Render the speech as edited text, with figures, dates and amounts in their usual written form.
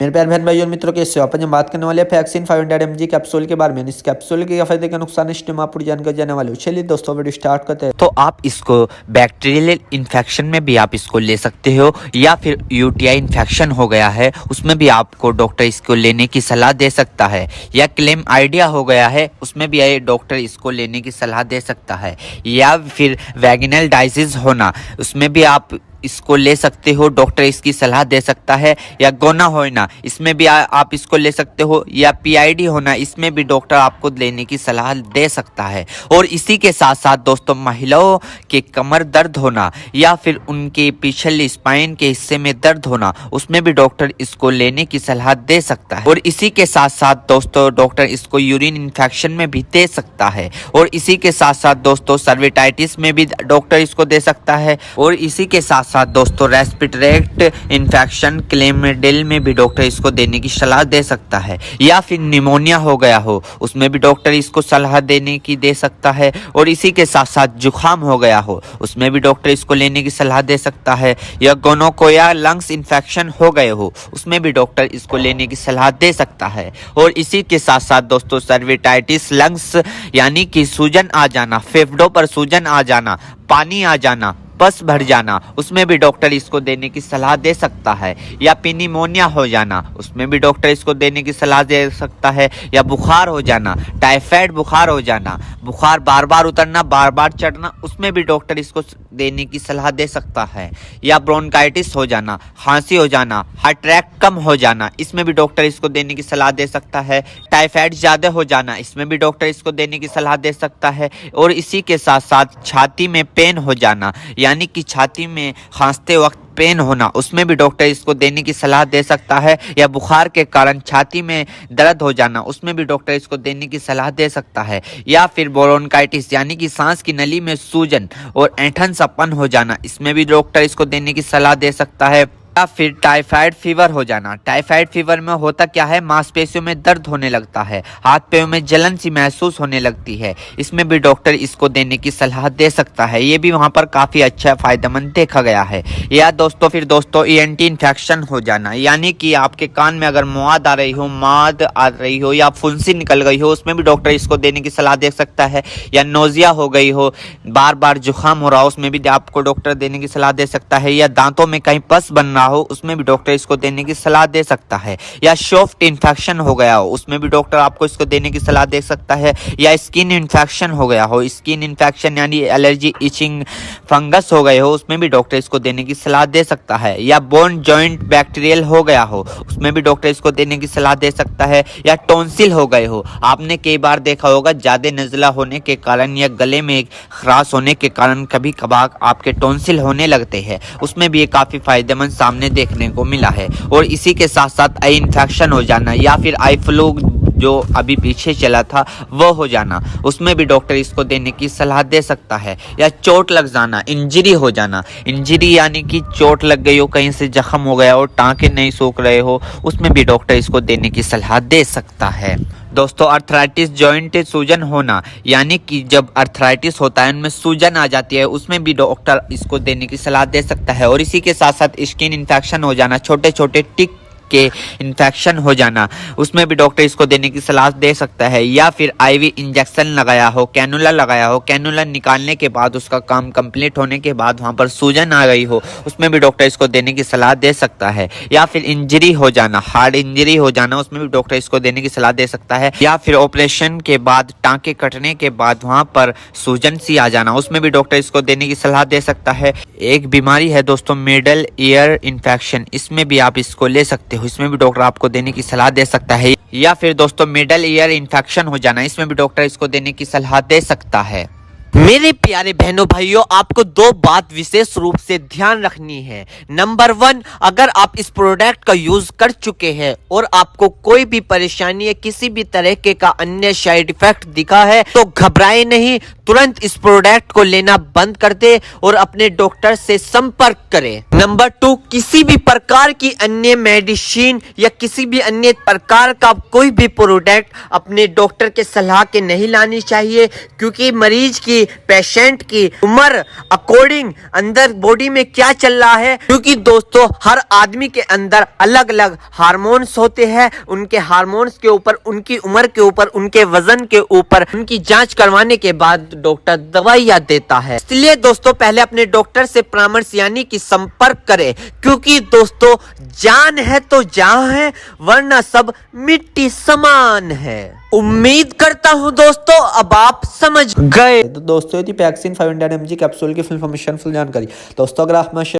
मेरे प्यारे बहन भाइयों और मित्रों, कैसे हो? अपन बात करने वाले वैक्सीन 500 mg कैप्सूल के बारे में। इस कैप्सूल के फायदे के नुकसान इस टाइम आप पूरी जानकारी जाने वाले हो। चलिए दोस्तों वीडियो स्टार्ट करते हैं। तो आप इसको बैक्टीरियल इन्फेक्शन में भी आप इसको ले सकते हो, या फिर यूटीआई इन्फेक्शन हो गया है उसमें भी आपको डॉक्टर इसको लेने की सलाह दे सकता है, या क्लेम आइडिया हो गया है उसमें भी डॉक्टर इसको लेने की सलाह दे सकता है, या फिर वैगिनल डाइजिस होना उसमें भी आप इसको ले सकते हो, डॉक्टर इसकी सलाह दे सकता है, या गोना होना इसमें भी आप इसको ले सकते हो, या पीआईडी होना इसमें भी डॉक्टर आपको लेने की सलाह दे सकता है। और इसी के साथ साथ दोस्तों महिलाओं के कमर दर्द होना या फिर उनके पिछले स्पाइन के हिस्से में दर्द होना उसमें भी डॉक्टर इसको लेने की सलाह दे सकता है। और इसी के साथ साथ दोस्तों डॉक्टर इसको यूरिन इन्फेक्शन में भी दे सकता है। और इसी के साथ साथ दोस्तों सर्विटाइटिस में भी डॉक्टर इसको दे सकता है। और इसी के साथ साथ दोस्तों रेस्पिरेटरी इन्फेक्शन क्लेमिडिल में भी डॉक्टर इसको देने की सलाह दे सकता है, या फिर निमोनिया हो गया हो उसमें भी डॉक्टर इसको सलाह देने की दे सकता है। और इसी के साथ साथ जुखाम हो गया हो उसमें भी डॉक्टर इसको लेने की सलाह दे सकता है, या गोनोकोया लंग्स इन्फेक्शन हो गए हो उसमें भी डॉक्टर इसको लेने की सलाह दे सकता है। और इसी के साथ साथ दोस्तों सर्विटाइटिस लंग्स यानी कि सूजन आ जाना, फेफड़ों पर सूजन आ जाना, पानी आ जाना, पस भर जाना उसमें भी डॉक्टर इसको देने की सलाह दे सकता है, या निमोनिया हो जाना उसमें भी डॉक्टर इसको देने की सलाह दे सकता है, या बुखार हो जाना, टाइफाइड बुखार हो जाना, बुखार बार बार उतरना बार बार चढ़ना उसमें भी डॉक्टर इसको देने की सलाह दे सकता है, या ब्रोंकाइटिस हो जाना, खांसी हो जाना, हार्ट अटैक कम हो जाना इसमें भी डॉक्टर इसको देने की सलाह दे सकता है, टाइफाइड ज़्यादा हो जाना इसमें भी डॉक्टर इसको देने की सलाह दे सकता है। और इसी के साथ साथ छाती में पेन हो जाना यानी कि छाती में खांसते वक्त पेन होना उसमें भी डॉक्टर इसको देने की सलाह दे सकता है, या बुखार के कारण छाती में दर्द हो जाना उसमें भी डॉक्टर इसको देने की सलाह दे सकता है, या फिर ब्रोंकाइटिस यानी कि सांस की नली में सूजन और ऐंठन सपन हो जाना इसमें भी डॉक्टर इसको देने की सलाह दे सकता है, या फिर टाइफाइड फीवर हो जाना। टाइफाइड फीवर में होता क्या है, मांसपेशियों में दर्द होने लगता है, हाथ पैरों में जलन सी महसूस होने लगती है, इसमें भी डॉक्टर इसको देने की सलाह दे सकता है। ये भी वहां पर काफी अच्छा फायदेमंद देखा गया है। या दोस्तों फिर दोस्तों ईएनटी इन्फेक्शन हो जाना यानी कि आपके कान में अगर मौद आ रही हो या फुंसी निकल गई हो उसमें भी डॉक्टर इसको देने की सलाह दे सकता है, या नोजिया हो गई हो, बार बार जुकाम हो रहा हो उसमें भी आपको डॉक्टर देने की सलाह दे सकता है, या दांतों में कहीं पस बन हो उसमें भी डॉक्टर इसको देने की सलाह दे सकता है, या सॉफ्ट इन्फेक्शन हो गया हो उसमें भी डॉक्टर आपको इसको देने की सलाह दे सकता है, या स्किन इन्फेक्शन हो गया हो, स्किन इन्फेक्शन यानी एलर्जी इचिंग फंगस हो गए हो उसमें भी डॉक्टर इसको देने की सलाह दे सकता है, या बोन जॉइंट बैक्टीरियल हो गया हो उसमें भी डॉक्टर इसको देने की सलाह दे सकता है, या टॉन्सिल हो गए हो। आपने कई बार देखा होगा ज्यादा नज़ला होने के कारण या गले में खराश होने के कारण कभी कभार आपके टॉन्सिल होने लगते हैं उसमें भी ये काफी फायदेमंद सामने देखने को मिला है। और इसी के साथ साथ आई इन्फेक्शन हो जाना या फिर आई फ्लू जो अभी पीछे चला था वो हो जाना उसमें भी डॉक्टर इसको देने की सलाह दे सकता है, या चोट लग जाना, इंजरी हो जाना, इंजरी यानी कि चोट लग गई हो, कहीं से जख्म हो गया हो, टांके नहीं सूख रहे हो उसमें भी डॉक्टर इसको देने की सलाह दे सकता है। दोस्तों अर्थराइटिस जॉइंट सूजन होना यानी कि जब अर्थराइटिस होता है उनमें सूजन आ जाती है उसमें भी डॉक्टर इसको देने की सलाह दे सकता है। और इसी के साथ साथ स्किन इन्फेक्शन हो जाना, छोटे छोटे टिक के इन्फेक्शन हो जाना उसमें भी डॉक्टर इसको देने की सलाह दे सकता है, या फिर आईवी इंजेक्शन लगाया हो, कैनुला लगाया हो, कैनुला निकालने के बाद उसका काम कंप्लीट होने के बाद वहां पर सूजन आ गई हो उसमें भी डॉक्टर इसको देने की सलाह दे सकता है, या फिर इंजरी हो जाना, हार्ड इंजरी हो जाना उसमें भी डॉक्टर इसको देने की सलाह दे सकता है, या फिर ऑपरेशन के बाद टांके कटने के बाद वहां पर सूजन सी आ जाना उसमें भी डॉक्टर इसको देने की सलाह दे सकता है। एक बीमारी है दोस्तों मिडल ईयर इन्फेक्शन, इसमें भी आप इसको ले सकते हो, इसमें भी डॉक्टर आपको देने की सलाह दे सकता है, या फिर दोस्तों मिडल ईयर इन्फेक्शन हो जाना इसमें भी डॉक्टर इसको देने की सलाह दे सकता है। मेरे प्यारे बहनों भाइयों, आपको दो बात विशेष रूप से ध्यान रखनी है। नंबर 1, अगर आप इस प्रोडक्ट का यूज कर चुके हैं और आपको कोई भी परेशानी या किसी भी तरह का अन्य साइड इफेक्ट दिखा है तो घबराए नहीं, तुरंत इस प्रोडक्ट को लेना बंद कर दे और अपने डॉक्टर से संपर्क करें। नंबर 2, किसी भी प्रकार की अन्य मेडिसिन या किसी भी अन्य प्रकार का कोई भी प्रोडक्ट अपने डॉक्टर के सलाह के नहीं लानी चाहिए, क्योंकि मरीज की, पेशेंट की उम्र अकॉर्डिंग अंदर बॉडी में क्या चल रहा है, क्योंकि दोस्तों हर आदमी के अंदर अलग अलग हार्मोन्स होते हैं। उनके हार्मोन्स के ऊपर, उनकी उम्र के ऊपर, उनके वजन के ऊपर उनकी जांच करवाने के बाद डॉक्टर दवाइयां देता है। इसलिए दोस्तों पहले अपने डॉक्टर से परामर्श यानी कि संपर्क करें, क्योंकि दोस्तों जान है तो जहां है, वरना सब मिट्टी समान है। उम्मीद करता हूं दोस्तों अब आप समझ गए। तो दोस्तों ये थी पैक्सिन 500 mg कैप्सूल की फुल इन्फॉर्मेशन, फुल जानकारी। दोस्तों अगर आप